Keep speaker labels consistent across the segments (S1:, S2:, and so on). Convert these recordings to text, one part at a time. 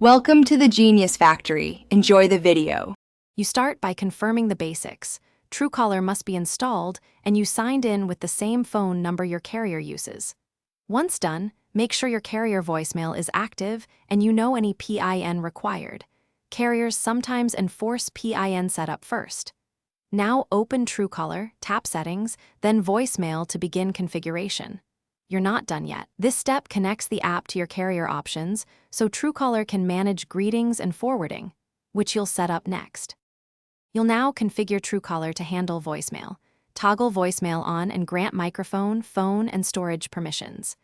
S1: Welcome to the Genius Factory. Enjoy the video.
S2: You start by confirming the basics. Truecaller must be installed, and you signed in with the same phone number your carrier uses. Once done, make sure your carrier voicemail is active and you know any PIN required. Carriers sometimes enforce PIN setup first. Now open Truecaller, tap Settings, then Voicemail to begin configuration. You're not done yet. This step connects the app to your carrier options, so Truecaller can manage greetings and forwarding, which you'll set up next. You'll now configure Truecaller to handle voicemail. Toggle voicemail on and grant microphone, phone, and storage permissions.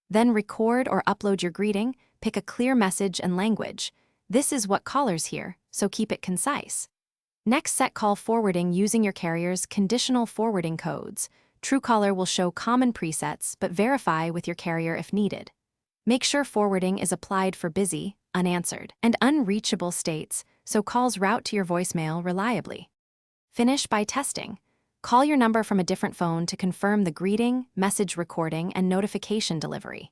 S2: Then record or upload your greeting, pick a clear message and language. This is what callers hear, so keep it concise. Next, set call forwarding using your carrier's conditional forwarding codes. Truecaller will show common presets, but verify with your carrier if needed. Make sure forwarding is applied for busy, unanswered, and unreachable states, so calls route to your voicemail reliably. Finish by testing. Call your number from a different phone to confirm the greeting, message recording, and notification delivery.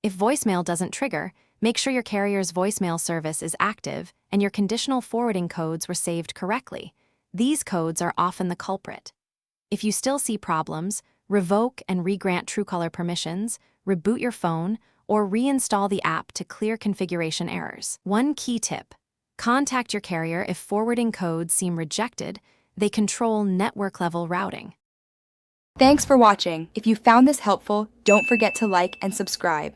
S2: If voicemail doesn't trigger, make sure your carrier's voicemail service is active and your conditional forwarding codes were saved correctly. These codes are often the culprit. If you still see problems, revoke and regrant Truecaller permissions, reboot your phone, or reinstall the app to clear configuration errors. One key tip: contact your carrier if forwarding codes seem rejected. They control network-level routing.
S1: Thanks for watching. If you found this helpful, don't forget to like and subscribe.